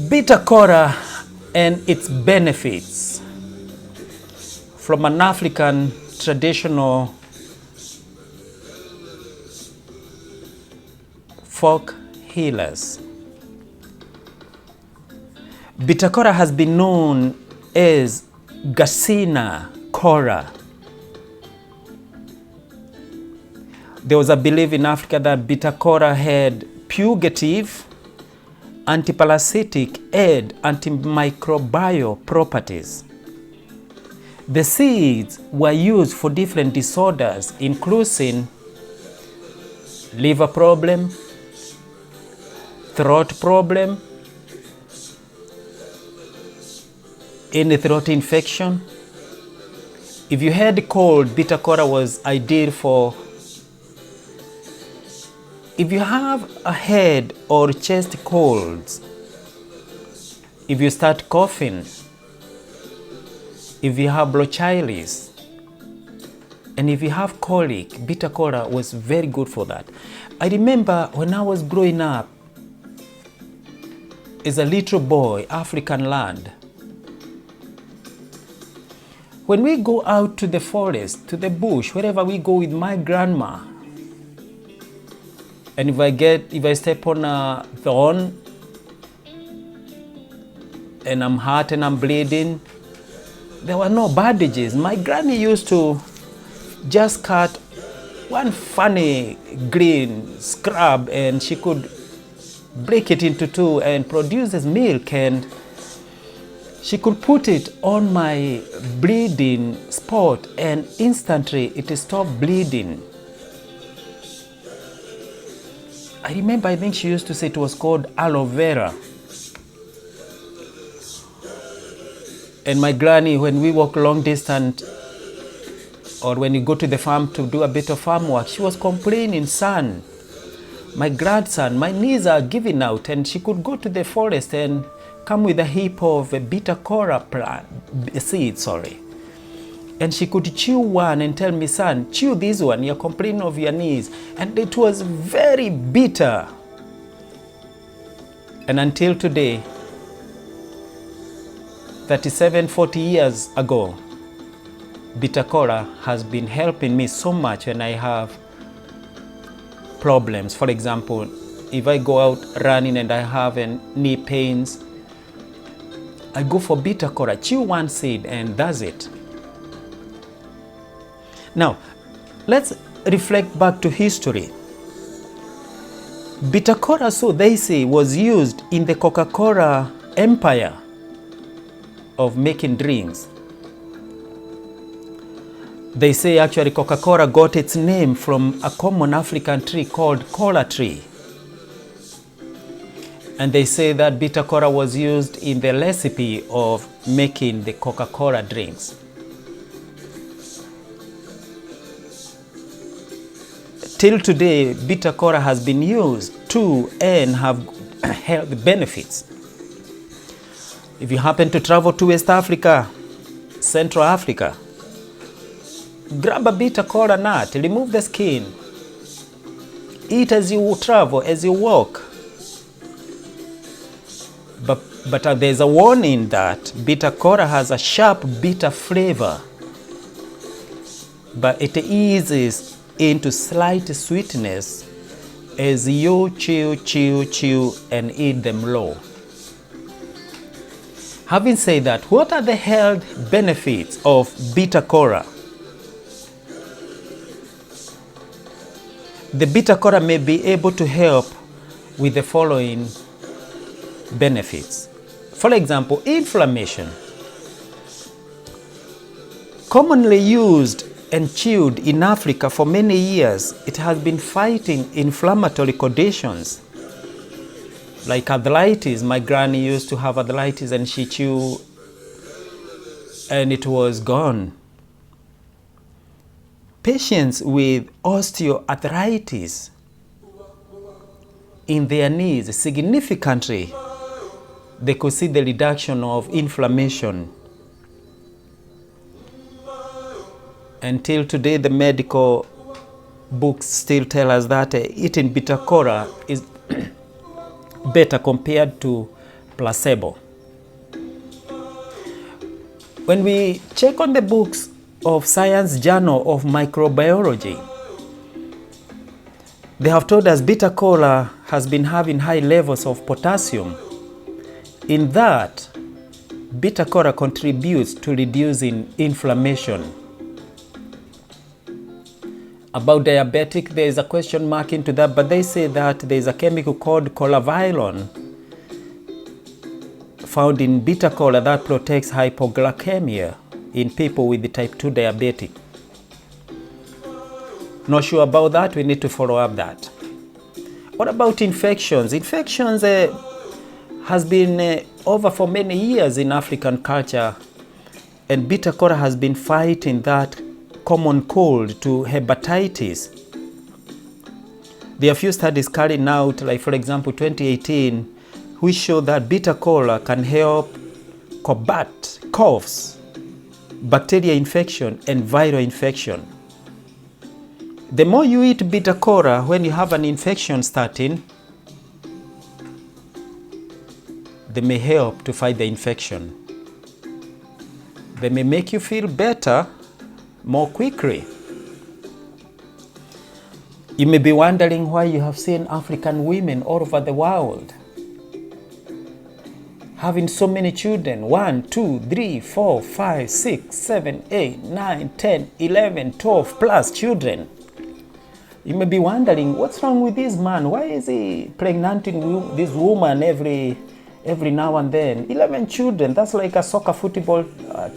Bitter-kola and its benefits from an African traditional folk healers. Bitter-kola has been known as Gasina Kola. There was a belief in Africa that bitter-kola had purgative, antiparasitic, and antimicrobial properties. The seeds were used for different disorders, including liver problem, throat problem, any throat infection. If you had a cold, bitter-kola was ideal for. If you have a head or chest colds, if you start coughing, if you have bronchitis, and if you have colic, bitter-kola was very good for that. I remember when I was growing up as a little boy, African land, when we go out to the forest, to the bush, wherever we go with my grandma, and if I step on a thorn and I'm hurt and I'm bleeding, there were no bandages. My granny used to just cut one funny green scrub and she could break it into two and produce this milk, and she could put it on my bleeding spot and instantly it stopped bleeding. I remember, I think she used to say it was called aloe vera. And my granny, when we walk long distance or when you go to the farm to do a bit of farm work, she was complaining, son, my grandson, my knees are giving out, and she could go to the forest and come with a heap of bitter-kola seeds, and she could chew one and tell me, son, chew this one, you're complaining of your knees. And it was very bitter. And until today, 37, 40 years ago, bitter-kola has been helping me so much when I have problems. For example, if I go out running and I have knee pains, I go for bitter-kola, chew one seed, and that's it. Now, let's reflect back to history. Bitter-kola, so they say, was used in the Coca Cola empire of making drinks. They say actually Coca Cola got its name from a common African tree called cola tree. And they say that bitter-kola was used in the recipe of making the Coca Cola drinks. Till today, bitter-kola has been used to and have health benefits. If you happen to travel to West Africa, Central Africa, grab a bitter-kola nut, remove the skin, eat as you travel, as you walk. But there's a warning that bitter-kola has a sharp bitter flavor, but it eases into slight sweetness as you chew and eat them raw. Having said that, what are the health benefits of bitter-kola? The bitter-kola may be able to help with the following benefits. For example, inflammation. Commonly used and chewed in Africa for many years, it has been fighting inflammatory conditions like arthritis. My granny used to have arthritis and she chewed and it was gone. Patients with osteoarthritis in their knees, significantly, they could see the reduction of inflammation. Until today, the medical books still tell us that eating bitter-kola is better compared to placebo. When we check on the books of Science Journal of Microbiology, they have told us bitter-kola has been having high levels of potassium. In that, bitter-kola contributes to reducing inflammation. About diabetic, there is a question mark into that, but they say that there is a chemical called colavirolone found in bitter-kola that protects hypoglycemia in people with the type 2 diabetic. Not sure about that, we need to follow up that. What about infections? Infections has been over for many years in African culture, and bitter-kola has been fighting that common cold to hepatitis. There are a few studies carried out, like for example 2018, which show that bitter-kola can help combat coughs, bacterial infection, and viral infection. The more you eat bitter-kola when you have an infection starting, they may help to fight the infection. They may make you feel better more quickly. You may be wondering why you have seen African women all over the world having so many children, 1, 2, 3, 4, 5, 6, 7, 8, 9, 10, 11, 12 plus children. You may be wondering, what's wrong with this man? Why is he pregnanting this woman every now and then? 11 children, that's like a soccer football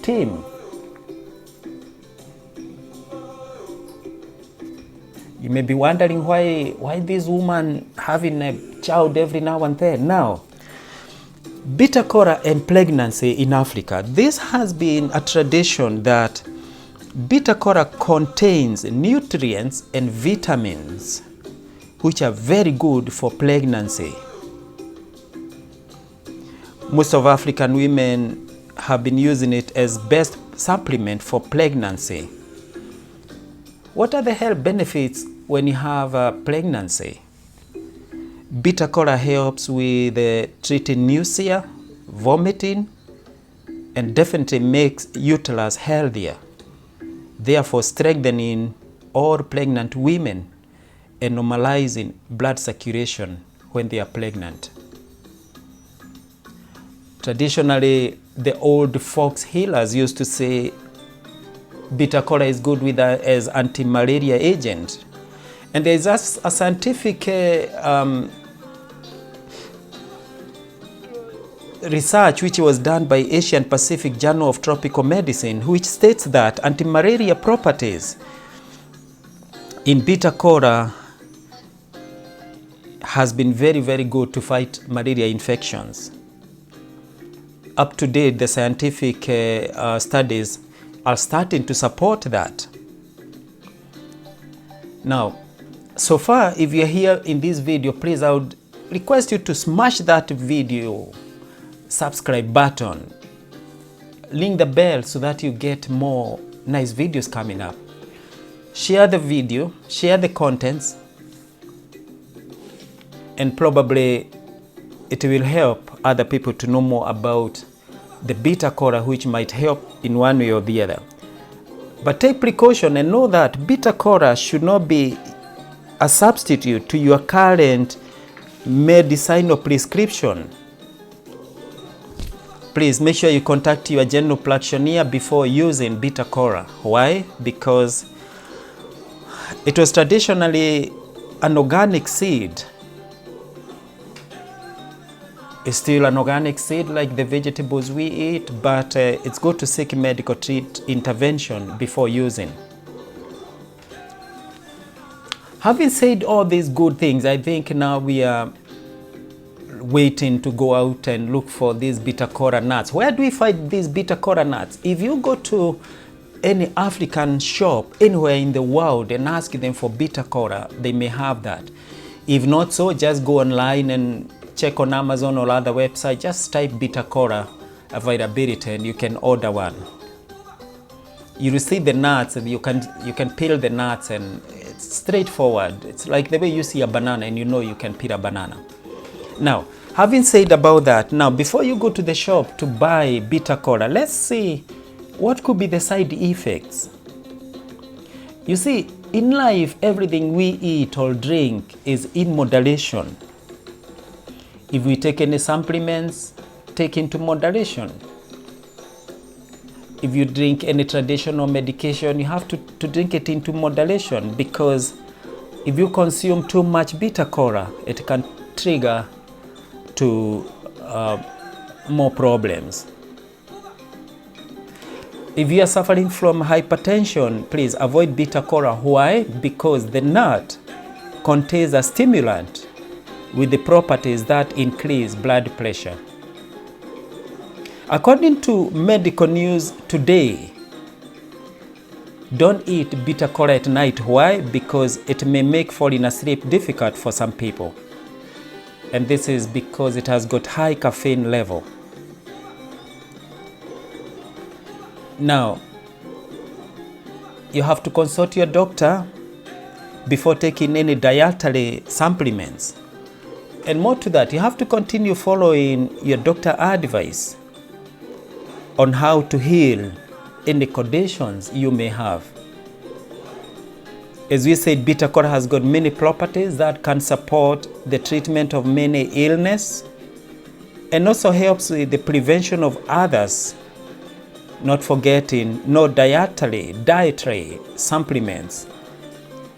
team. You may be wondering why this woman having a child every now and then. Now, bitter-kola and pregnancy in Africa. This has been a tradition that bitter-kola contains nutrients and vitamins which are very good for pregnancy. Most of African women have been using it as best supplement for pregnancy. What are the health benefits when you have a pregnancy? Bitter-kola helps with treating nausea, vomiting, and definitely makes uterus healthier, therefore strengthening all pregnant women and normalizing blood circulation when they are pregnant. Traditionally, the old folks healers used to say bitter-kola is good with as anti-malaria agent. And there is a scientific research which was done by Asian Pacific Journal of Tropical Medicine, which states that anti-malaria properties in bitter-kola has been very, very good to fight malaria infections. Up to date, the scientific studies are starting to support that. Now, so far, if you're here in this video, please, I would request you to smash that video subscribe button, ring the bell so that you get more nice videos coming up. Share the video, share the contents, and probably it will help other people to know more about the bitter-kola, which might help in one way or the other. But take precaution and know that bitter-kola should not be a substitute to your current medicinal prescription. Please make sure you contact your general practitioner before using bitter-kola. Why? Because it was traditionally an organic seed. It's still an organic seed like the vegetables we eat, but it's good to seek medical intervention before using. Having said all these good things, I think now we are waiting to go out and look for these bitter-kola nuts. Where do we find these bitter-kola nuts? If you go to any African shop anywhere in the world and ask them for bitter-kola, they may have that. If not so, just go online and check on Amazon or other website. Just type bitter-kola availability and you can order one. You receive the nuts and you can peel the nuts, and it's straightforward. It's like the way you see a banana and you know you can peel a banana. Now, Having said about that, now before you go to the shop to buy Bitter-kola, let's see what could be the side effects. You see, in life, everything we eat or drink is in moderation. If we take any supplements, take into moderation. If you drink any traditional medication, you have to drink it into moderation, because if you consume too much Bitter-kola, it can trigger to more problems. If you are suffering from hypertension, please avoid Bitter-kola. Why? Because the nut contains a stimulant with the properties that increase blood pressure. According to medical news today, don't eat Bitter-kola at night. Why? Because it may make falling asleep difficult for some people. And this is because it has got high caffeine level. Now, you have to consult your doctor before taking any dietary supplements. And more to that, you have to continue following your doctor's advice on how to heal any conditions you may have. As we said, Bitter-kola has got many properties that can support the treatment of many illnesses and also helps with the prevention of others. Not forgetting, no dietary supplements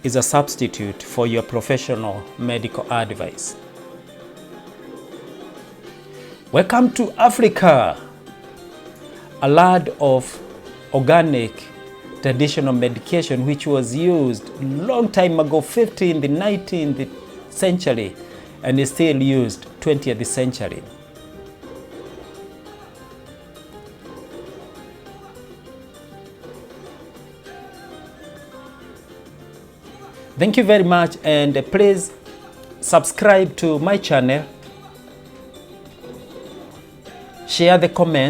is a substitute for your professional medical advice. Welcome to Africa, a land of organic traditional medication which was used long time ago, 15th, 19th century, and is still used 20th century. Thank you very much, and please subscribe to my channel, share the comments.